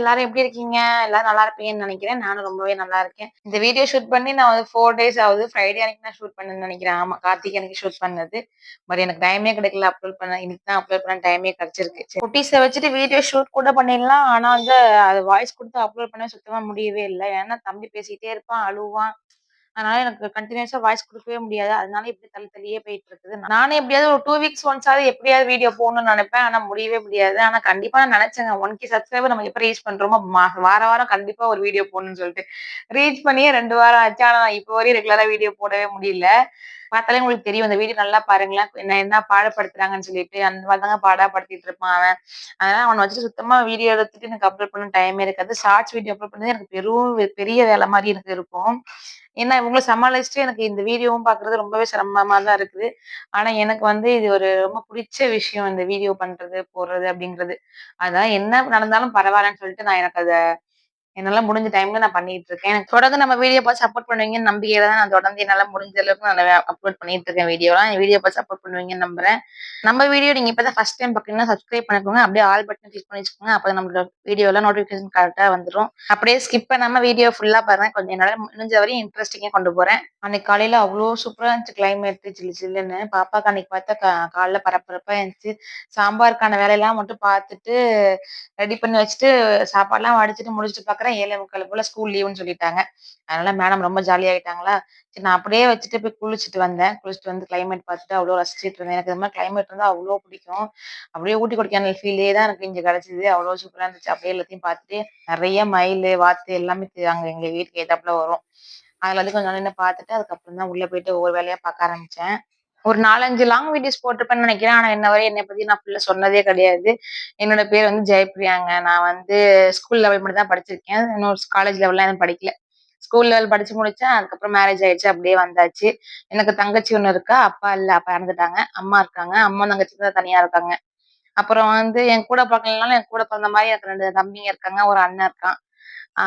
எல்லாரும் எப்படி இருக்கீங்க? எல்லாரும் நல்லா இருப்பீங்கன்னு நெனைக்கிறேன். நானும் ரொம்பவே நல்லா இருக்கேன். இந்த வீடியோ ஷூட் பண்ணி நான் வந்து 4 டேஸ் ஆகுது. ஃப்ரைடே அன்னைக்கு நான் ஷூட் பண்ணேன்னு நெனைக்கிறேன். ஆமா, கார்த்திகை அன்னைக்கு ஷூட் பண்ணது. பட் எனக்கு டைமே கிடைக்கல அப்லோட் பண்ண. இன்னைக்கு தான் அப்லோட் பண்ண டைமே கிடைச்சிருக்கு. சரி, குட்டீஸ வச்சுட்டு வீடியோ ஷூட் கூட பண்ணிடலாம். ஆனா வந்து அது வாய்ஸ் குடுத்து அப்லோட் பண்ண சுத்தமா முடியவே இல்ல. ஏன்னா தம்பி பேசிட்டே இருப்பான், அழுவான். அதனால எனக்கு கன்டினியூஸா வாய்ஸ் குடுக்கவே முடியாது. அதனால இப்படி தள்ளி தள்ளியே போயிட்டு இருக்குது. நானே எப்படியாவது ஒரு 2 வீக்ஸ் ஒன்ஸாவது எப்படியாவது வீடியோ போடணும்னு நெனைப்பேன். ஆனா முடியவே முடியாது. ஆனா கண்டிப்பா நான் நெனச்சேங்க. 1K சப்ஸ்கிரைபர் நம்ம எப்ப ரீச் பண்றோமோ, வாரம் வாரம் கண்டிப்பா ஒரு வீடியோ போடணும்னு சொல்லிட்டு. ரீச் பண்ணியே 2 வாரம் ஆச்சு. ஆனா நான் இப்போ வரையும் ரெகுலரா வீடியோ போடவே முடியல. பார்த்தாலே உங்களுக்கு தெரியும். அந்த வீடியோ நல்லா பாருங்களேன். என்ன பாடப்படுத்துறாங்கன்னு சொல்லிட்டு. அந்த மாரி தாங்க பாடாப்படுத்திட்டு இருப்பான் அவன். அதனால அவன வச்சுட்டு சுத்தமா வீடியோ எடுத்துட்டு எனக்கு அப்லோட் பண்ண டைமே இருக்காது. ஷார்ட்ஸ் வீடியோ அப்லோட் பண்ணது எனக்கு பெரிய வேலை மாரி எனக்கு இருக்கும். ஏன்னா இவங்கள சமாளிச்சுட்டு எனக்கு இந்த வீடியோவும் பார்க்குறது ரொம்பவே சிரமமா தான் இருக்குது. ஆனா எனக்கு வந்து இது ஒரு ரொம்ப புடிச்ச விஷயம். இந்த வீடியோ பண்றது, போடுறது அப்படிங்கிறது. அதான் என்ன நடந்தாலும் பரவாயில்லன்னு சொல்லிட்டு நான் எனக்கு அத என்னால முடிஞ்ச டைம்ல நான் பண்ணிட்டு இருக்கேன். எனக்கு தொடர்ந்து நம்ம வீடியோ பார்த்து சப்போர்ட் பண்ணுவீங்கன்னு நம்பிக்கையில தான் நான் தொடர்ந்து என்னால முடிஞ்ச அளவுக்கு நான் அப்லோட் பண்ணிட்டு இருக்கேன் வீடியோலாம். என் வீடியோ பார்த்து சப்போர்ட் பண்ணுவீங்கன்னு நம்புறேன். நம்ம வீடியோ நீங்க இப்ப தான் ஃபர்ஸ்ட் டைம் பார்க்குறீங்கன்னா சப்ஸ்கிரைப் பண்ணிக்கோங்க. அப்படியே ஆல் பட்டன் கிளிக் பண்ணி வச்சுக்கோங்க. அப்ப நம்மளோட வீடியோலாம் நோட்டிஃபிகேஷன் கரெக்ட்டா வந்துரும். அப்படியே ஸ்கிப் பண்ணாம வீடியோ ஃபுல்லா பாருங்க. கொஞ்சம் என்னால முடிஞ்ச வரையும் இன்ட்ரஸ்டிங்கா கொண்டு போறேன். அன்னைக்கு காலையில அவ்ளோ சூப்பரா இருந்துச்சு கிளைமேட் ஜில்லு ஜில்லுன்னு. பாப்பாக்கு அன்னைக்கு பார்த்தா காலைல பரபரப்பா இருந்துச்சு. சாம்பாருக்கான வேலையெல்லாம் மட்டும் பார்த்துட்டு ரெடி பண்ணி வச்சுட்டு சாப்பாடுலாம் வடிச்சுட்டு முடிச்சுட்டு பார்க்குறேன் 7:45 போல ஸ்கூல் லீவுன்னு சொல்லிட்டாங்க. அதனால மேடம் ரொம்ப ஜாலியாயிட்டாங்களா, சரி நான் அப்படியே வச்சுட்டு போய் குளிச்சுட்டு வந்தேன். குளிச்சுட்டு வந்து கிளைமேட் பார்த்துட்டு அவ்வளோ ரசிச்சுட்டு இருந்தேன். எனக்கு இந்த மாதிரி கிளைமேட் இருந்தா அவ்வளோ பிடிக்கும். அப்படியே ஊட்டி கொடைக்கானல் ஃபீலே தான் எனக்கு இங்க கிடைச்சது. அவ்வளோ சூப்பரா இருந்துச்சு. அப்படியே எல்லாத்தையும் பார்த்துட்டு நெறைய மயிலு, வாத்து எல்லாமே அங்க எங்க வீட்டுக்கு எதித்தாப்புல வரும். அதுல வந்து கொஞ்சம் நின்னு பார்த்துட்டு அதுக்கப்புறம் தான் உள்ள போயிட்டு ஒவ்வொரு வேலையா பார்க்க ஆரம்பிச்சேன். ஒரு 4, 5 லாங் வீடியோஸ் போட்டிருப்பேன்னு நெனைக்கிறேன். ஆனா இன்ன வரை என்னைய பத்தி நான் ஃபுல்லா சொன்னதே கிடையாது. என்னோட பேர் வந்து ஜெயப்பிரியாங்க. நான் வந்து ஸ்கூல் லெவல் மட்டும் தான் படிச்சிருக்கேன். இன்னும் காலேஜ் லெவல்லாம் எதுவும் படிக்கல. ஸ்கூல் லெவல் படிச்சு முடிச்சேன். அதுக்கப்புறம் மேரேஜ் ஆயிடுச்சு. அப்படியே வந்தாச்சு. எனக்கு தங்கச்சி ஒண்ணு இருக்கா. அப்பா இல்ல. அப்பா இறந்துட்டாங்க. அம்மா இருக்காங்க. அம்மா, தங்கச்சி தான் தனியா இருக்காங்க. அப்புறம் வந்து என் கூட பொறக்கலனாலும் என் கூட பிறந்த மாரி எனக்கு 2 தம்பிங்க இருக்காங்க. ஒரு அண்ணன் இருக்கான். ஆ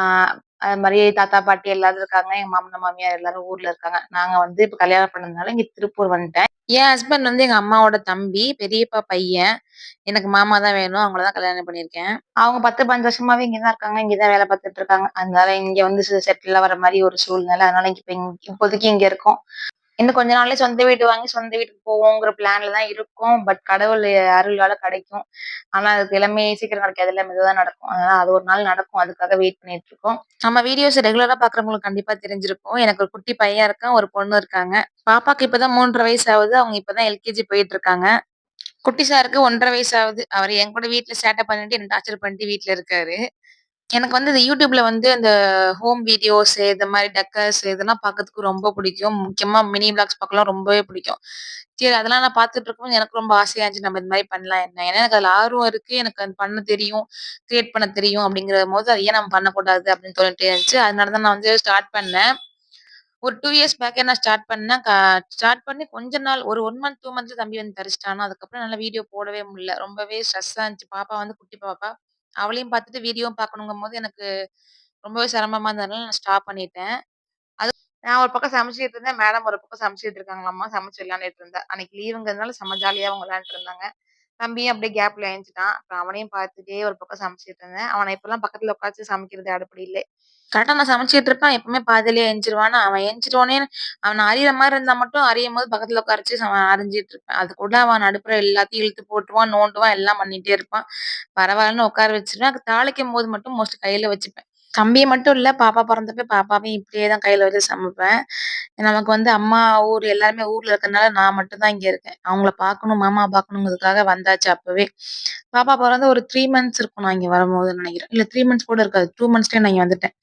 அது மாரி தாத்தா, பாட்டி எல்லாரும் இருக்காங்க. எங்க மாமனார், மாமியார் எல்லாரும் ஊர்ல இருக்காங்க. நாங்க வந்து இப்ப கல்யாணம் பண்ணதுனால இங்க திருப்பூர் வந்துட்டேன். என் ஹஸ்பண்ட் வந்து எங்க அம்மாவோட தம்பி, பெரியப்பா பையன். எனக்கு மாமா தான் வேணும். அவங்கள தான் கல்யாணம் பண்ணியிருக்கேன். அவங்க 10, 15 வருஷமாவே இங்க தான் இருக்காங்க. இங்க தான் வேலை பார்த்துட்டு இருக்காங்க. அதனால இங்க வந்து செட்டில் ஆகுற மாரி ஒரு சூழ்நிலை. அதனால இப்போதைக்கு இங்க இருக்கோம். இன்னும் கொஞ்ச நாள்லயே சொந்த வீடு வாங்கி சொந்த வீட்டுக்கு போவோங்கிற பிளான்ல தான் இருக்கோம். பட் கடவுள் அருளால கிடைக்கும். ஆனா அதுக்கு எல்லாமே சீக்கிரம் கிடைக்காதுல்ல. மெதுவா தான் நடக்கும். அதனால அது ஒரு நாள் நடக்கும். அதுக்காக வெயிட் பண்ணிட்டு இருக்கோம். நம்ம வீடியோஸ் ரெகுலரா பார்க்குறவங்களுக்கு கண்டிப்பா தெரிஞ்சிருக்கும். எனக்கு ஒரு குட்டி பையன் இருக்கான். ஒரு பொண்ணு இருக்காங்க. பாப்பாக்கு இப்பதான் 3 1/2 வயசு ஆகுது. அவங்க இப்பதான் எல்கேஜி போயிட்டு இருக்காங்க. குட்டி சாருக்கு 1 1/2 வயசு ஆகுது. அவரு என் கூட வீட்ல சேட்டை பண்ணிட்டு என்ன டார்ச்சர் பண்ணிட்டு வீட்ல இருக்காரு. எனக்கு வந்து இந்த YouTubeல வந்து இந்த ஹோம் வீடியோஸ் இந்த மாரி டெக்கர்ஸ் இதெல்லாம் பார்க்கறதுக்கு ரொம்ப பிடிக்கும். முக்கியமா மினி விளாக்ஸ் பார்க்கலாம் ரொம்பவே பிடிக்கும். சரி அதெல்லாம் நான் பார்த்துட்டு இருக்கும்போது எனக்கு ரொம்ப ஆசையா இருந்துச்சு. நம்ம இந்த மாரி பண்ணலாம் என்ன? ஏன்னா எனக்கு அதுல ஆர்வம் இருக்கு. எனக்கு அது பண்ண தெரியும். கிரியேட் பண்ண தெரியும் அப்படிங்கிறபோது, அது ஏன் நம்ம பண்ணக்கூடாது அப்படின்னு தோணிட்டே இருந்துச்சு. அதனால தான் நான் வந்து ஸ்டார்ட் பண்ணேன். ஒரு 2 இயர்ஸ் பேக்கே நான் ஸ்டார்ட் பண்ணேன். ஸ்டார்ட் பண்ணி கொஞ்ச நாள் ஒரு 1 மந்த், 2 மந்த்ல தம்பி வந்து தரிச்சிட்டான். அதுக்கப்புறம் என்னால வீடியோ போடவே முடியல. ரொம்பவே ஸ்ட்ரெஸ்ஸா இருந்துச்சு. பாப்பா வந்து குட்டி பாப்பா. அவளையும் பார்த்துட்டு வீடியோவும் பார்க்கணுங்கும்போது எனக்கு ரொம்பவே சிரமமா இருந்ததுனால நான் ஸ்டாப் பண்ணிட்டேன். நான் ஒரு பக்கம் சமைச்சுட்டு இருந்தேன். மேடம் ஒரு பக்கம் சமைச்சுட்டு இருக்காங்களாம்மா. சமைச்சு விளையாண்டுட்டு இருந்தா. அன்னைக்கு லீவுங்கிறதுனால செம்ம ஜாலியா அவங்க விளையாண்டுட்டு இருந்தாங்க. தம்பியும் அப்படியே கேப்ல எந்திச்சிட்டான். அப்புறம் அவனையும் பார்த்துட்டே ஒரு பக்கம் சமைச்சுட்டு இருந்தேன். அவன இப்பலாம் பக்கத்துல உட்காந்து சமைக்கிறது அடுப்படியிலே. கரெக்ட்டா நான் சமைச்சுட்டு இருப்பேன். எப்பவுமே பாதியிலேயே எந்திச்சிருவானா, அவன் எந்திச்சிட்டோனே அவன அறியிற மாரி இருந்தா மட்டும் அறியும்போது பக்கத்துல உட்கார வச்சு அரிஞ்சிட்டு இருப்பேன். அதுக்குள்ள அவன் நடுப்புற எல்லாத்தையும் இழுத்து போட்டுருவான், நோண்டுவான், எல்லாம் பண்ணிட்டே இருப்பான். பரவாயில்லன்னு உட்கார வச்சுருவேன். தாளிக்கும்போது மட்டும் மோஸ்ட்லி கையில வச்சுப்பேன். தம்பிய மட்டும் இல்ல, பாப்பா பொறந்தப்ப பாப்பாவையும் இப்படியே தான் கையில வச்சு சமைப்பேன். நமக்கு வந்து அம்மா, ஊர் எல்லாருமே ஊர்ல இருக்கறனால நான் மட்டும் தான் இங்க இருக்கேன். அவங்கள பார்க்கணும், மாமாவ பார்க்கணுங்கிறதுக்காக வந்தாச்சு அப்பவே. பாப்பா பொறந்து ஒரு 3 மந்த்ஸ் இருக்கும் நான் இங்க வரும்போதுன்னு நெனைக்கிறேன். இல்ல 3 மந்த்ஸ் கூட இருக்காது. 2 மந்த்ஸ்லயே நான் இங்க வந்துட்டேன்.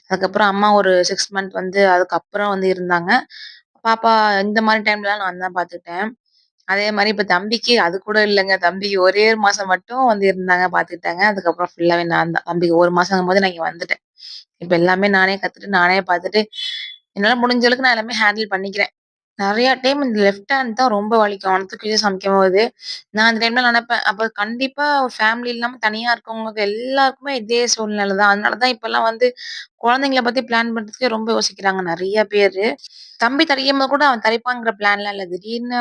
அதுக்கப்புறம் அம்மா ஒரு 6 மந்த் வந்து அதுக்கப்புறம் வந்து இருந்தாங்க. பாப்பா இந்த மாரி டைம்லலாம் நான் தான் பார்த்துக்கிட்டேன். அதே மாரி இப்ப தம்பிக்கு அது கூட இல்லங்க. தம்பிக்கு ஒரே 1 மாசம் மட்டும் வந்து இருந்தாங்க, பார்த்துக்கிட்டாங்க. அதுக்கப்புறம் ஃபுல்லாவே நான் தான். தம்பிக்கு 1 மாசங்கும்போது நான் இங்க வந்துட்டேன். இப்ப எல்லாமே நானே கத்துட்டு, நானே பார்த்துட்டு, என்னால முடிஞ்ச அளவுக்கு நான் எல்லாமே ஹேண்டில் பண்ணிக்கிறேன். நெறையா டைம் இந்த லெஃப்ட் ஹேண்ட் தான் ரொம்ப வலிக்கும். அவன தூக்கி வச்சு சமைக்கும்போது. நான் அந்த டைம்ல நெனப்பேன், அப்ப கண்டிப்பா ஃபேமிலி இல்லாம தனியா இருக்கவங்களுக்கு எல்லாருக்குமே இதே சூழ்நிலை தான். அதனால தான் இப்பலாம் வந்து குழந்தைங்கள பத்தி பிளான் பண்றதுக்கே ரொம்ப யோசிக்கிறாங்க நெறைய பேரு. தம்பி தரிக்கும்போது கூட அவன் தரிப்பாங்கிற பிளான்லாம் இல்ல. திடீர்னு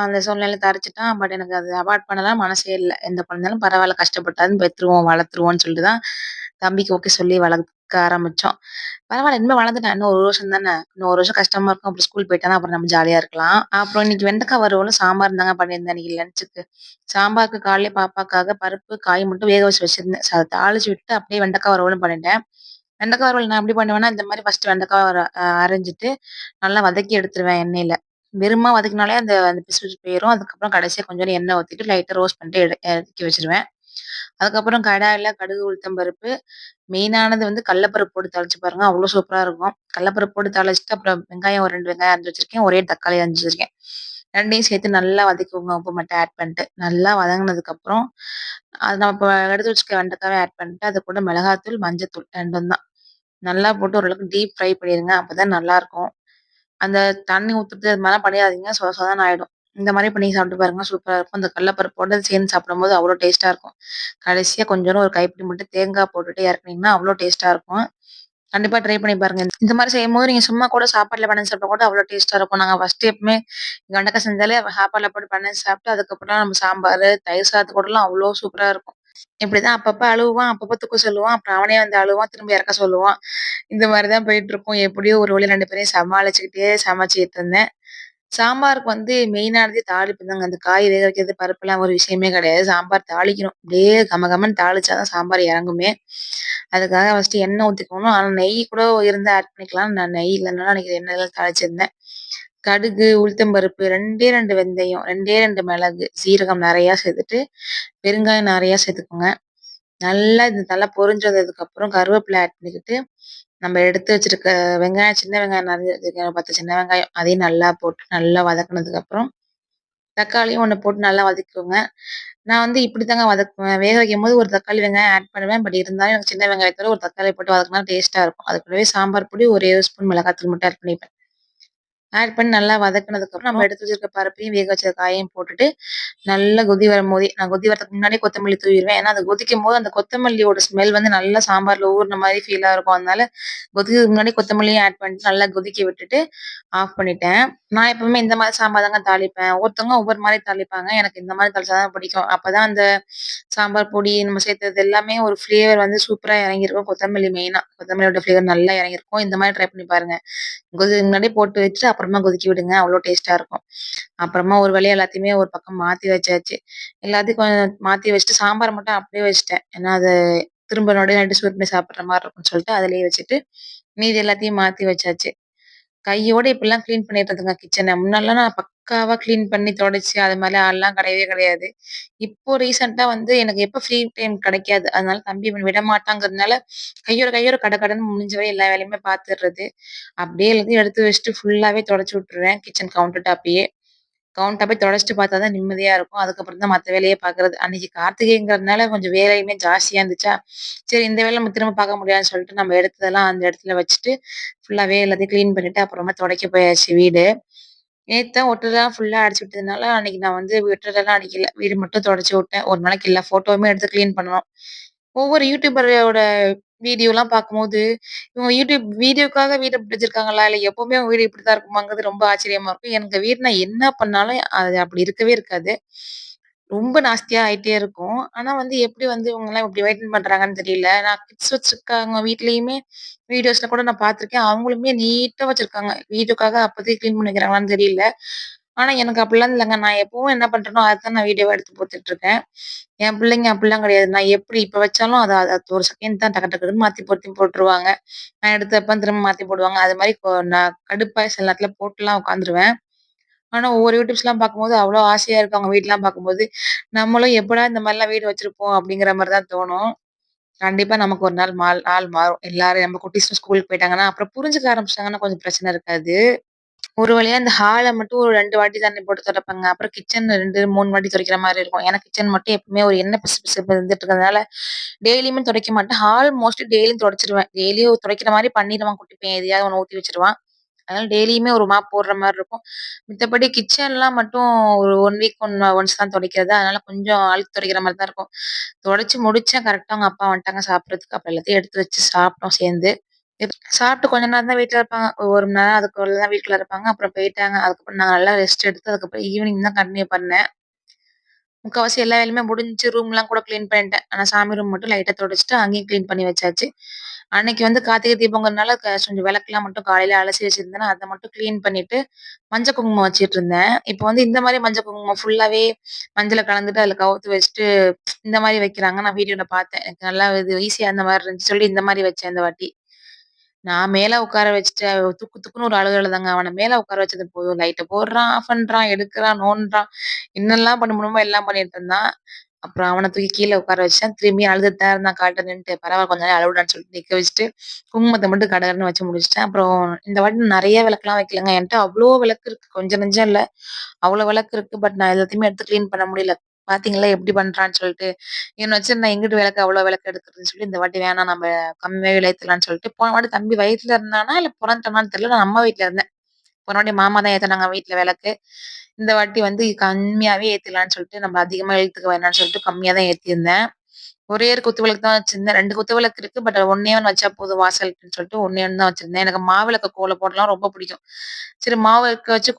அந்த சூழ்நிலையில தரிச்சுட்டான். பட் எனக்கு அது அவாய்ட் பண்ணலாம் மனசே இல்ல. எந்த குழந்தைனாலும் பரவால்ல கஷ்டப்பட்டாலும் பெத்துருவோம், வளர்த்துருவோம்ன்னு சொல்லிட்டு தான் தம்பிக்கு ஓகே சொல்லி வளர்க்க ஆரம்பிச்சோம். பரவால்ல இனிமே வளர்ந்துட்டான். இன்னும் 1 வருஷம் தானே. இன்னும் 1 வருஷம் கஷ்டமா இருக்கும். அப்புறம் ஸ்கூல் போயிட்டானா, அப்புறம் நம்ம ஜாலியா இருக்கலாம். அப்புறம் இன்னைக்கு வெண்டைக்காய் வறுவலும், சாம்பாரும் தாங்க பண்ணியிருந்தேன் இன்னைக்கு லஞ்சுக்கு. சாம்பாருக்கு காலையிலே பாப்பாக்காக பருப்பு, காய் மட்டும் வேக வச்சு வச்சிருந்தேன். அத தாளிச்சு விட்டு அப்படியே வெண்டைக்காய் வறுவலும் பண்ணிட்டேன். வெண்டைக்காய் வறுவல் நான் எப்படி பண்ணுவேன்னா, இந்த மாரி ஃபர்ஸ்ட்டு வெண்டைக்காவ அரிஞ்சுட்டு, நல்லா வதக்கி எடுத்துருவேன் எண்ணெயில. வெறுமா வதக்கினாலே அந்த அந்த பிசு பிசுப்பு போயிரும். அதுக்கப்புறம் கடைசியா கொஞ்சோண்டு எண்ணெய் ஊத்திட்டு, லைட்டா ரோஸ்ட் பண்ணிட்டு இறக்கி வச்சுருவேன். அதுக்கப்புறம் கடாயில கடுகு, உளுத்தம் பருப்பு, மெயினானது வந்து கடல பருப்பு போட்டு தாளிச்சு பாருங்க. அவ்ளோ சூப்பரா இருக்கும். கடல பருப்பு போட்டு தாளிச்சுட்டு, அப்புறம் வெங்காயம் ஒரு 2 வெங்காயம் அரிஞ்சு வச்சிருக்கேன். ஒரே தக்காளி அரிஞ்சு வச்சிருக்கேன். 2யும் சேர்த்து நல்லா வதக்கிக்கோங்க. உப்பு மட்டும் ஆட் பண்ணிட்டு. நல்லா வதங்குனதுக்கப்புறம், அது நம்ம இப்ப எடுத்து வச்சுருக்க வெண்டைக்காவ ஆட் பண்ணிட்டு, அது கூட மிளகாத்தூள், மஞ்சத்தூள் 2ம் தான். நல்லா போட்டு ஓரளவுக்கு டீப் ஃப்ரை பண்ணிருங்க. அப்பதான் நல்லாருக்கும். அந்த தண்ணி ஊத்துறது அது மாரிலாம் பண்ணிறாதீங்க. சொத சொதன்னு ஆயிடும். இந்த மாரி பண்ணி சாப்பிட்டு பாருங்க. சூப்பரா இருக்கும். அந்த கடல பருப்போட சேர்ந்து சாப்பிடும்போது அவ்ளோ டேஸ்ட்டா இருக்கும். கடைசியா கொஞ்சோண்டு ஒரு கைப்பிடி மட்டும் தேங்காய் போட்டுட்டு இறக்குனீங்கன்னா, அவ்ளோ டேஸ்ட்டா இருக்கும். கண்டிப்பா ட்ரை பண்ணி பாருங்க. இந்த மாரி செய்யும்போது நீங்க சும்மா கூட சாப்பாட்ல பெனஞ்சு சாப்பிட்டா கூட அவ்ளோ டேஸ்ட்டா இருக்கும். நாங்க ஃபர்ஸ்ட்டு எப்பவுமே வெண்டைக்காய் செஞ்சாலே சாப்பாட்ல போட்டு பெனஞ்சு சாப்பிட்டு, அதுக்கப்புறம் நம்ம சாம்பாரு, தயிர் சாதத்து கூடலாம் அவ்ளோ சூப்பரா இருக்கும். இப்படிதான் அப்பப்ப அழுவான், அப்பப்ப தூக்க சொல்லுவான். அப்புறம் அவனே வந்து அழுவான், திரும்ப இறக்க சொல்லுவான். இந்த மாரி தான் போயிட்டுருக்கும். எப்படியோ ஒரு வழியா 2 பேரையும் சமாளிச்சுக்கிட்டே சமைச்சுட்டு இருந்தேன். சாம்பாருக்கு வந்து மெயினானதே தாளிப்பு தாங்க. அந்த காய் வேக வைக்கிறது, பருப்புலாம் ஒரு விஷயமே கிடையாது. சாம்பார் தாளிக்கணும். அப்படியே கமகமன்னு தாளிச்சா தான் சாம்பார் இறங்குமே. அதுக்காக ஃபர்ஸ்ட்டு எண்ணெய் ஊத்திக்கணும். ஆனா நெய் கூட இருந்தா ஆட் பண்ணிக்கலாம். நான் நெய் இல்லனால அன்னைக்கு எண்ணெயில தாளிச்சிருந்தேன். கடுகு, உளுத்தம் பருப்பு 2 2 வெந்தயம், 2 2 மிளகு, சீரகம் நெறையா சேர்த்துட்டு, பெருங்காயம் நெறையா சேர்த்துக்கோங்க. நல்லா இது நல்லா பொரிஞ்சு வந்ததுக்கப்புறம் கருவேப்பில ஆட் பண்ணிக்கிட்டு, நம்ம எடுத்து வச்சிருக்க வெங்காயம் சின்ன வெங்காயம் நெறைய வச்சிருக்கேன். 10 சின்ன வெங்காயம் அதையும் நல்லா போட்டு நல்லா வதக்குனதுக்கப்புறம், தக்காளியும் 1 போட்டு நல்லா வதக்கிக்கோங்க. நான் வந்து இப்படித்தாங்க வதக்குவேன். வேக வைக்கும்போது ஒரு தக்காளி, வெங்காயம் ஆட் பண்ணுவேன். பட் இருந்தாலும் எனக்கு சின்ன வெங்காயத்தோட ஒரு தக்காளி போட்டு வதக்குனா டேஸ்ட்டா இருக்கும். அது கூடவே சாம்பார் பொடி ஒரே 1 ஸ்பூன் மிளகாத்தூள் மட்டும் ஆட் பண்ணிப்பேன். ஆட் பண்ணி நல்லா வதக்குனதுக்கப்புறம், நம்ம எடுத்து வச்சிருக்க பருப்பையும், வேக வச்ச காயையும் போட்டுட்டு, நல்லா கொதி வரும்போதே நான் கொதி வரதுக்கு முன்னாடியே கொத்தமல்லி தூவிருவேன். ஏன்னா, அது கொதிக்கும்போது அந்த கொத்தமல்லியோட ஸ்மெல் வந்து நல்லா சாம்பார்ல ஊறுன மாரி ஃபீலா இருக்கும். அதனால கொதிக்கிறதுக்கு முன்னாடி கொத்தமல்லியும் ஆட் பண்ணிட்டு நல்லா கொதிக்க விட்டுட்டு ஆஃப் பண்ணிட்டேன். நான் எப்பவுமே இந்த மாரி சாம்பார் தாங்க தாளிப்பேன். ஒவ்வொருத்தவங்க ஒவ்வொரு மாரி தாளிப்பாங்க. எனக்கு இந்த மாரி தாளிச்சா தான் பிடிக்கும். அப்பதான் அந்த சாம்பார் பொடி நம்ம சேர்த்தது எல்லாமே ஒரு ஃப்ளேவர் வந்து சூப்பரா இறங்கியிருக்கும். கொத்தமல்லி மெயினா. கொத்தமல்லியோட ஃப்ளேவர் நல்லா இறங்கியிருக்கும். இந்த மாரி ட்ரை பண்ணி பாருங்க. முன்னாடியே போட்டு வச்சுட்டு அப்புறமா கொதிக்க விடுங்க. அவ்ளோ டேஸ்ட்டா இருக்கும். அப்புறமா ஒரு வழியா எல்லாத்தையுமே ஒரு பக்கம் மாத்தி வச்சாச்சு. எல்லாத்தையும் கொஞ்சம் மாத்தி வச்சுட்டு சாம்பார மட்டும் அப்படியே வச்சுட்டேன். ஏன்னா, அது திரும்ப நைட்டு சூடு பண்ணி சாப்பிடுற மாரி இருக்கும்னு சொல்லிட்டு அதிலேயே வச்சுட்டு, மீதி எல்லாத்தையும் மாத்தி வச்சாச்சு. கையோட இப்படிலாம் கிளீன் பண்ணிடுறதுங்க கிச்சன. முன்னாடிலாம் நான் பக்காவா கிளீன் பண்ணி தொடச்சு அது மாரிலாம் ஆள்லாம் கிடையவே கிடையாது. இப்போ ரீசென்ட்டா வந்து எனக்கு எப்ப ஃப்ரீ டைம் கிடைக்காது. அதனால தம்பி விடமாட்டாங்கிறதுனால, கையோட கையோட கடகடன்னு முடிஞ்ச வரை எல்லா வேலையுமே பார்த்துடுறது. அப்படியே எல்லாத்தையும் எடுத்து வச்சுட்டு ஃபுல்லாவே தொடச்சு விட்டுருவேன் கிச்சன் கவுண்டர் டாப்பயே. கவுண்டர் டாப்பே தொடச்சுட்டு பார்த்தா தான் நிம்மதியா இருக்கும். அதுக்கப்புறம் தான் மத்த வேலையே பார்க்குறது. அன்னைக்கு கார்த்திகைங்கிறதுனால கொஞ்சம் வேலையுமே ஜாஸ்தியா இருந்துச்சா, சரி இந்த வேலை நம்ம திரும்ப பார்க்க முடியாதுன்னு சொல்லிட்டு நம்ம எடுத்ததெல்லாம் அந்த இடத்துல வச்சுட்டு, ஃபுல்லாவே எல்லாத்தையும் கிளீன் பண்ணிட்டு அப்புறமா துடைக்க போயாச்சு வீடு. நேத்து தான் ஒட்டடலாம் ஃபுல்லா அடிச்சு விட்டதுனால, அன்னைக்கு நான் வந்து ஒட்டடலாம் அடிக்கல. வீடு மட்டும் தொடச்சு விட்டேன். ஒரு நாளைக்கு எல்லா ஃபோட்டோவுமே எடுத்து கிளீன் பண்ணணும். ஒவ்வொரு யூடியூபரோட வீடியோலாம் பார்க்கும்போது, இவங்க யூடியூப் வீடியோக்காக வீட இப்படி வச்சிருக்காங்களா? இல்ல எப்பவுமே அவங்க வீடு இப்படித்தான் இருக்குமாங்கிறது ரொம்ப ஆச்சரியமா இருக்கும். எனக்கு வீடு நான் என்ன பண்ணாலும் அது அப்படி இருக்கவே இருக்காது. ரொம்ப நாஸ்தியா ஆயிட்டே இருக்கும். ஆனா வந்து எப்படி வந்து இவங்கலாம் இப்படி மெயின்டெயின் பண்றாங்கன்னு தெரியல. நான் கிட்ஸ் வச்சிருக்காங்க வீட்லயுமே வீடியோஸ்ல கூட நான் பார்த்துருக்கேன். அவங்களுமே நீட்டா வச்சிருக்காங்க. வீடியோக்காக அப்போதைக்கு கிளீன் பண்ணி வைக்கிறாங்களான்னு தெரியல. ஆனா எனக்கு அப்படிலாம் இல்லங்க. நான் எப்பவும் என்ன பண்றேனோ, அதத்தான் நான் வீடியோவா எடுத்து போட்டுட்டுருக்கேன். என் பிள்ளைங்க அப்படிலாம் கிடையாது. நான் எப்படி இப்ப வச்சாலும் அத அத ஒரு செகண்ட் தான் டக்கு டக்குன்னு மாத்தி பொருத்தி போட்டுருவாங்க. நான் எடுத்து வைப்பேன், திரும்ப மாத்தி போடுவாங்க. அது மாரி நான் கடுப்பாய் சில நேரத்துல போட்டுலாம் உட்காந்துருவேன். ஆனா ஒவ்வொரு யூடியூப்ஸ்லாம் பார்க்கும்போது அவ்ளோ ஆசையா இருக்கு அவங்க வீட்லாம் பார்க்கும்போது. நம்மளும் எப்படா இந்த மாரிலாம் வீடு வச்சிருப்போம் அப்படிங்கிற மாரி தான் தோணும். கண்டிப்பா நமக்கு ஒரு நாள் நாள் மாறும். எல்லாரும் நம்ம குட்டீஸும் ஸ்கூலுக்கு போயிட்டாங்கன்னா, அப்புறம் புரிஞ்சுக்க ஆரம்பிச்சுட்டாங்கன்னா கொஞ்சம் பிரச்சனை இருக்காது. ஒரு வழியா இந்த ஹால மட்டும் ஒரு 2 வாட்டி தண்ணி போட்டு துடைப்பேங்க. அப்புறம் கிச்சன் 2, 3 வாட்டி துடைக்கிற மாரி இருக்கும். ஏன்னா கிச்சன் மட்டும் எப்பவுமே ஒரு எண்ணெய் பிசுபிசுப்பு இருந்துட்டு இருக்கிறதுனால, டெய்லியுமே துடைக்க மாட்டேன். ஹால் மோஸ்ட்லி டெய்லியும் துடைச்சுருவேன். டெய்லியும் துடைக்கிற மாரி பண்ணிருவான் குட்டி பையன். எதையாவது ஒண்ணு ஊத்தி வச்சுருவான். அதனால டெய்லியுமே ஒரு மாப் போடுற மாரி இருக்கும். மித்தபடி கிச்சன்லாம் மட்டும் ஒரு 1 வீக் ஒன்ஸ் தான் துடைக்கிறது. அதனால கொஞ்சம் அழுக்கு துடைக்கிற மாரி தான் இருக்கும். துடைச்சு முடிச்சேன் கரெக்ட்டா அவங்க அப்பா வந்துட்டாங்க சாப்பிடுறதுக்கு. அப்ப எல்லாத்தையும் எடுத்து வச்சு சாப்பிட்டோம் சேர்ந்து. சாப்பிட்டு கொஞ்ச நேரம் தான் வீட்ல இருப்பாங்க. ஒரு 1 மணி நேரம் அதுக்குள்ள தான் வீட்ல இருப்பாங்க. அப்புறம் போயிட்டாங்க. அதுக்கப்புறம் நான் நல்லா ரெஸ்ட் எடுத்து அதுக்கப்புறம் ஈவினிங் தான் கன்டின்யூ பண்ணேன். முக்காவாசி எல்லா வேலையுமே முடிஞ்சுச்சு. ரூம்லாம் கூட கிளீன் பண்ணிட்டேன். ஆனா சாமி ரூம் மட்டும் லைட்டா தொடச்சுட்டு அங்கேயும் கிளீன் பண்ணி வச்சாச்சு. அன்னைக்கு வந்து கார்த்திகை தீபம்ங்கிறனால கொஞ்சம் விளக்குலாம் மட்டும் காலையில அலசி வச்சிருந்தேன்னா, அத மட்டும் கிளீன் பண்ணிட்டு, மஞ்சள் குங்குமம் வச்சுட்டு இருந்தேன். இப்போ வந்து இந்த மாரி மஞ்சள் குங்குமம் ஃபுல்லாவே மஞ்சள கலந்துட்டு அதில கவுத்து வச்சுட்டு, இந்த மாரி வைக்கிறாங்க. நான் வீடியோல பார்த்தேன். எனக்கு நல்லா இது ஈஸியா அந்த மாரி இருந்துச்சு சொல்லி இந்த மாரி வச்சேன் இந்த வாட்டி. நான் மேல உட்கார வச்சுட்டு துக்கு துக்குன்னு ஒரு அழுக அழுதாங்க. அவன மேல உட்கார வச்சது போதும். லைட்ட போடுறான், ஆஃப் பண்றான், எடுக்குறான், நோண்டுறான். என்னெல்லாம் பண்ண முடியுமோ எல்லாம் பண்ணிட்டு இருந்தான். அப்புறம் அவன தூக்கி கீழ உட்கார வச்சுட்டேன். திரும்பி அழுதுட்டு தான் இருந்தான் கால்ட்ட நின்னுட்டு. பரவால்ல கொஞ்ச நேரம் அழுவுடான்னு சொல்லிட்டு நிக்க வச்சுட்டு, குங்குமத்த மட்டும் கடகடன்னு வச்சு முடிச்சுட்டேன். அப்புறம் இந்த வாட்டி நெறைய விளக்குலாம் வைக்கலங்க. என்ட்ட அவ்ளோ விளக்கு இருக்கு. கொஞ்சம் நெஞ்சம் இல்ல. அவ்ளோ விளக்கு இருக்கு. பட் நான் எல்லாத்தையுமே எடுத்து கிளீன் பண்ண முடியல. பார்த்தீங்களா எப்படி பண்றான்னு சொல்லிட்டு. இவன வச்சு நான் எங்கிட்டு விளக்கு அவ்ளோ விளக்கு எடுக்குறதுன்னு சொல்லி இந்த வாட்டி வேணாம் நம்ம கம்மியாவே ஏத்தலாம்ன்னு சொல்லிட்டு, போன வாட்டி தம்பி வயித்துல இருந்தானா, இல்ல பொறந்துட்டானான்னு தெரியல. நான் அம்மா வீட்ல இருந்தேன். போன வாட்டி மாமா தான் ஏத்துனாங்க வீட்ல விளக்கு. இந்த வாட்டி வந்து கம்மியாவே ஏத்திடலான்னு சொல்லிட்டு, நம்ம அதிகமா இழுத்துக்க வேணாம்னு சொல்லிட்டு கம்மியா தான் ஏத்தியிருந்தேன். ஒரே ஒரு குத்து விளக்கு தான் வச்சிருந்தேன். 2 குத்து விளக்கு இருக்கு. பட் ஒண்ணே 1 வச்சா போதும் வாசலுக்குன்னு சொல்லிட்டு ஒண்ணே 1 தான் வச்சிருந்தேன். எனக்கு மாவிளக்கு கோலம் போடலாம் ரொம்ப பிடிக்கும். சரி மாவிளக்கு வச்சு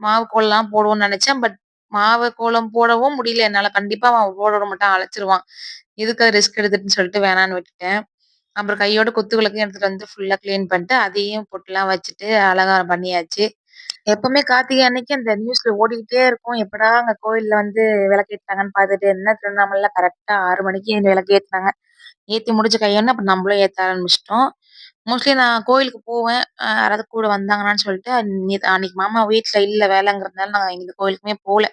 மாவு கோலம்லாம் போடுவோம்னு நெனச்சேன். பட் மாவு கோலம் போடவும் முடியல என்னால. கண்டிப்பா அவன் போட விட மாட்டான், அழைச்சுருவான். எதுக்கு அது ரிஸ்க் எடுத்துட்டுன்னு சொல்லிட்டு வேணான்னு விட்டுட்டேன். அப்புறம் கையோட குத்து விளக்கையும் எடுத்துட்டு வந்து ஃபுல்லா கிளீன் பண்ணிட்டு, அதையும் பொட்டுலாம் வச்சுட்டு அலங்காரம் பண்ணியாச்சு. எப்பவுமே கார்த்திகை அன்னைக்கு அந்த நியூஸ்ல ஓடிக்கிட்டே இருக்கும். எப்படா அங்க கோயில்ல வந்து விளக்கேத்துனாங்கன்னு பார்த்துட்டே இருந்தேன். திருவண்ணாமலையில கரெக்ட்டா 6 மணிக்கு விளக்கு ஏத்துனாங்க. ஏத்தி முடிச்ச கையோட அப்ப நம்மளும் ஏத்த ஆரம்பிச்சுட்டோம். மோஸ்ட்லி நான் கோயிலுக்கு போவேன். யாராவது கூட வந்தாங்கன்னான்னு சொல்லிட்டு, அன்னைக்கு மாமா வீட்ல இல்ல வேலைங்கிறதுனால நான் எந்த கோயிலுக்குமே போல.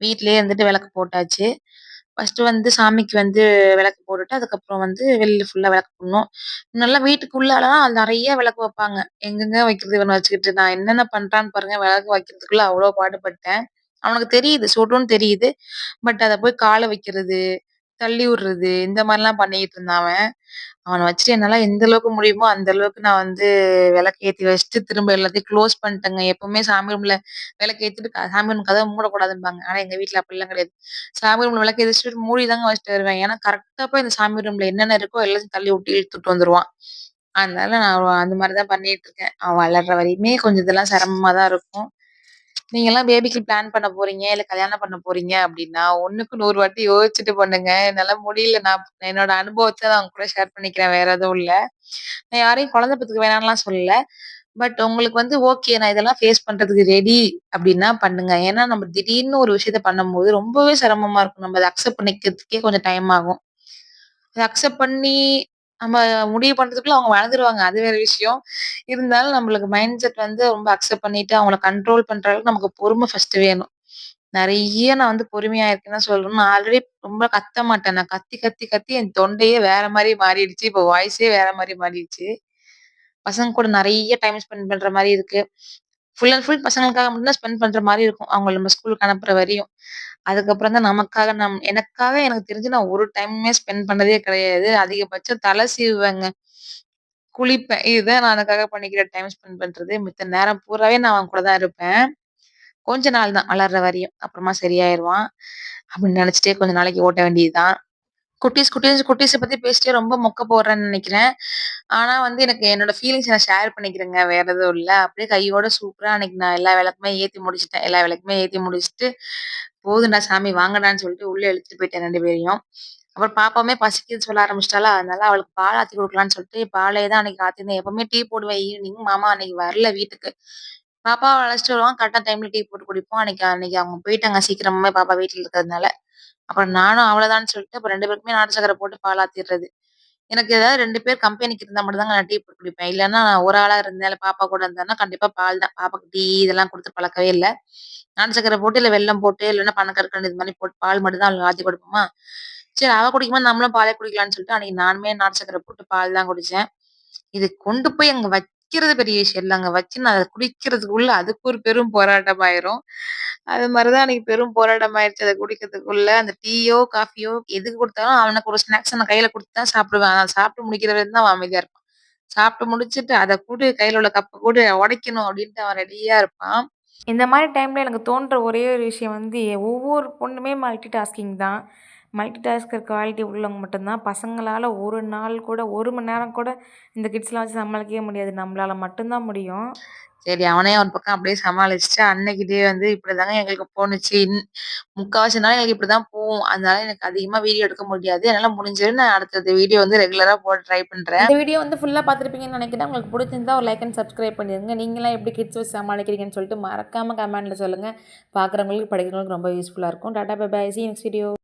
வீட்லயே இருந்துட்டு விளக்கு போட்டாச்சு. ஃபர்ஸ்ட்டு வந்து சாமிக்கு வந்து விளக்கு போட்டுட்டு, அதுக்கப்புறம் வந்து வெளில ஃபுல்லா விளக்கு போடணும். முன்னல்லாம் வீட்டுக்குள்ளாலாம் நெறைய விளக்கு வைப்பாங்க. எங்கெங்க வைக்கிறது இவன வச்சுக்கிட்டு, நான் என்னென்ன பண்றான்னு பாருங்க, விளக்கு வைக்கிறதுக்குள்ள அவ்ளோ பாடுபட்டேன். அவனுக்கு தெரியுது, சுடும்ன்னு தெரியுது. பட் அத போய் கால வைக்கிறது, தள்ளி விடுறது, இந்த மாரிலாம் பண்ணிட்டு இருந்தான் அவன். அவன வச்சுட்டு என்னால எந்த அளவுக்கு முடியுமோ, அந்த அளவுக்கு நான் வந்து விளக்கு ஏத்தி வச்சுட்டு, திரும்ப எல்லாத்தையும் க்ளோஸ் பண்ணிட்டேங்க. எப்பவுமே சாமி ரூம்ல விளக்கு ஏத்திட்டு சாமி ரூம் கதவ மூடக்கூடாதும்பாங்க. ஆனா எங்க வீட்ல அப்படிலாம் கிடையாது. சாமி ரூம்ல விளக்கு எரிச்சுட்டு மூடி தாங்க வச்சுட்டு வருவேன். ஏன்னா கரெக்ட்டா போய் இந்த சாமி ரூம்ல என்னென்ன இருக்கோ எல்லாத்தையும் தள்ளி விட்டு இழுத்துட்டு வந்துருவான். அதனால நான் அந்த மாரி தான் பண்ணிட்டு இருக்கேன். அவன் வளர்ற வரையுமே கொஞ்சம் இதெல்லாம் சிரமமா தான் இருக்கும். நீங்கலாம் பேபிக்கு பிளான் பண்ண போறீங்க, இல்ல கல்யாணம் பண்ண போறீங்க அப்டின்னா, 1க்கு 100 வாட்டி யோசிச்சுட்டு பண்ணுங்க. என்னால முடியல. நான் என்னோட அனுபவத்த நான் உங்க கூட ஷேர் பண்ணிக்கிறேன். வேற எதுவும் இல்ல. நான் யாரையும் குழந்தை பெத்துக்க வேணாம்லாம் சொல்லல. பட் உங்களுக்கு வந்து ஓகே நான் இதெல்லாம் ஃபேஸ் பண்றதுக்கு ரெடி அப்டின்னா பண்ணுங்க. ஏன்னா நம்ம திடீர்னு ஒரு விஷயத்த பண்ணும்போது ரொம்பவே சிரமமா இருக்கும். நம்ம அத அக்செப்ட் பண்ணிக்கிறதுக்கே கொஞ்சம் டைம் ஆகும். அத அக்செப்ட் பண்ணி நம்ம முடிவு பண்றதுக்குள்ள அவங்க வளர்ந்துருவாங்க. அது வேற விஷயம். இருந்தாலும் நம்மளுக்கு மைண்ட் செட் வந்து ரொம்ப அக்செப்ட் பண்ணிட்டு அவங்கள கண்ட்ரோல் பண்ற அளவுக்கு நமக்கு பொறுமை ஃபர்ஸ்ட்டு வேணும். நெறைய நான் வந்து பொறுமையா இருக்கேன்னு தான் சொல்லணும். நான் ஆல்ரெடி ரொம்ப கத்த மாட்டேன். நான் கத்தி, கத்தி, கத்தி என் தொண்டையே வேற மாரி மாறிடுச்சு. இப்போ வாய்ஸே வேற மாரி மாறிடுச்சு. பசங்க கூட நெறைய டைம் ஸ்பெண்ட் பண்ற மாரி இருக்கு. ஃபுல் அண்ட் ஃபுல் பசங்களுக்காக மட்டும் தான் ஸ்பெண்ட் பண்ற மாரி இருக்கும். அவங்கள நம்ம ஸ்கூலுக்கு அனுப்புற வரையும். அதுக்கப்புறம் தான் நமக்காக எனக்காக எனக்கு தெரிஞ்சு நான் ஒரு டைமுமே ஸ்பெண்ட் பண்ணதே கிடையாது. அதிகபட்சம் தல சீவுவேங்க. குளிப்பேன். இதுதான் நான் எனக்காக பண்ணிக்கிற டைம் ஸ்பெண்ட் பண்றது. மித்த நேரம் பூராவே நான் அவன் கூட தான் இருப்பேன். கொஞ்ச நாள் தான் வளர்ற வரையும். அப்புறமா சரியாயிருவான். அப்படின்னு நெனச்சுட்டே கொஞ்ச நாளைக்கு ஓட்ட வேண்டியது தான். குட்டீஸ பத்தி பேசிட்டே ரொம்ப மொக்க போடுறேன்னு நெனைக்கிறேன். ஆனா வந்து எனக்கு என்னோட ஃபீலிங்ஸ நான் ஷேர் பண்ணிக்கிறேங்க. வேற எதுவும் இல்ல. அப்படியே கையோட சூப்பரா அன்னைக்கு நான் எல்லா விளக்குமே ஏத்தி முடிச்சுட்டேன். எல்லா விளக்குமே ஏத்தி முடிச்சுட்டு, "போதும்டா சாமி வாங்கடான்னு" சொல்லிட்டு உள்ள இழுத்துட்டு போயிட்டேன் 2 பேரையும். அப்புறம் பாப்பாவுமே பசிக்குதுன்னு சொல்ல ஆரம்பிச்சுட்டாளா, அதனால அவளுக்கு பால் ஆத்தி குடுக்கலான்னு சொல்லிட்டு, பாலே தான் அன்னைக்கு ஆத்திருந்தேன். எப்பவுமே டீ போடுவேன் ஈவினிங். மாமா அன்னைக்கு வரல வீட்டுக்கு. பாப்பாவ அழைச்சிட்டு வருவான். கரெக்ட்டா டைம்ல டீ போட்டு குடிப்போம். அன்னைக்கு அன்னைக்கு அவங்க போயிட்டாங்க சீக்கிரமாவே பாப்பா வீட்ல இருக்கிறதுனால. அப்புறம் நானும் அவ்வளதான்னு சொல்லிட்டு, அப்ப 2 பேருக்குமே நாட்டு சர்க்கரை போட்டு பால் ஆத்திர்றது. எனக்கு ஏதாவது 2 பேர் கம்பெனிக்கு இருந்தா மட்டும் தாங்க நான் டீ போட்டு குடிப்பேன். இல்லன்னா நான் ஒரு ஆளா இருந்தேன், இல்ல பாப்பா கூட இருந்தேன்னா கண்டிப்பா பால் தான். பாப்பாக்கு டீ இதெல்லாம் குடுத்து பழக்கவே இல்ல. நாட்டு சர்க்கரை போட்டு, இல்ல வெல்லம் போட்டு, இல்லன்னா பனக்கற்கண்டு இது மாரி போட்டு பால் மட்டும் தான் அவளுக்கு ஆத்தி குடுப்போமா. சரி அவ குடிக்கும்போது நம்மளும் பாலே குடிக்கலான்னு சொல்லிட்டு, அன்னைக்கு நானுமே நாட்டு சர்க்கரை போட்டு பால் தான் குடிச்சேன். இது கொண்டு போய் அங்க வைக்கிறது பெரிய விஷயம் இல்ல. அங்க வச்சு நான் அத குடிக்கிறதுக்குள்ள அதுக்கு ஒரு பெரும் போராட்டம் ஆயிரும். அது மாரி தான் அன்னைக்கு பெரும் போராட்டம் ஆயிருச்சு. அத குடிக்கிறதுக்குள்ள. அந்த டீயோ, காஃபியோ எது குடுத்தாலும் அவனுக்கு ஒரு ஸ்நாக்ஸ் நான் கையில குடுத்து தான் சாப்பிடுவேன். ஆனா சாப்பிட்டு முடிக்கிற வரைக்கும் தான் அவன் அமைதியா இருப்பான். சாப்பிட்டு முடிச்சுட்டு அத குடு கையில உள்ள கப்ப குடு உடைக்கணும் அப்படின்ட்டு அவன் ரெடியா இருப்பான். இந்த மாரி டைம்ல எனக்கு தோன்ற ஒரே ஒரு விஷயம் வந்து, ஒவ்வொரு பொண்ணுமே மல்டி டாஸ்கிங் தான். மல்டி டாஸ்கர் குவாலிட்டி உள்ளவங்க மட்டும் தான். பசங்களால ஒரு நாள் கூட 1 மணி நேரம் கூட இந்த கிட்ஸ்லாம் வச்சு சமாளிக்கவே முடியாது. நம்மளால மட்டும் தான் முடியும். சரி அவனையும் ஒரு பக்கம் அப்படியே சமாளிச்சுட்டு, அன்னைக்கு டே வந்து இப்படிதாங்க எங்களுக்கு போணுச்சு. முக்காவாசி நாள் எங்களுக்கு இப்படிதான் போகும். அதனால எனக்கு அதிகமா வீடியோ எடுக்க முடியாது. என்னால முடிஞ்சது நான் அடுத்தடுத்த வீடியோ வந்து ரெகுலரா போட ட்ரை பண்றேன். இந்த வீடியோ வந்து ஃபுல்லா பார்த்துருப்பீங்கன்னு நினைக்கிறேன். உங்களுக்கு பிடிச்சிருந்தா ஒரு லைக் அண்ட் சப்ஸ்கிரைப் பண்ணிருங்க. நீங்கலாம் எப்படி கிட்ஸ் வச்சு சமாளிக்கிறீங்கன்னு சொல்லிட்டு மறக்காம கமெண்ட்ல சொல்லுங்க. பார்க்குறவங்களுக்கு, படிக்கிறவங்களுக்கு ரொம்ப யூஸ்ஃபுல்லா இருக்கும். Tata bye bye. See you next video.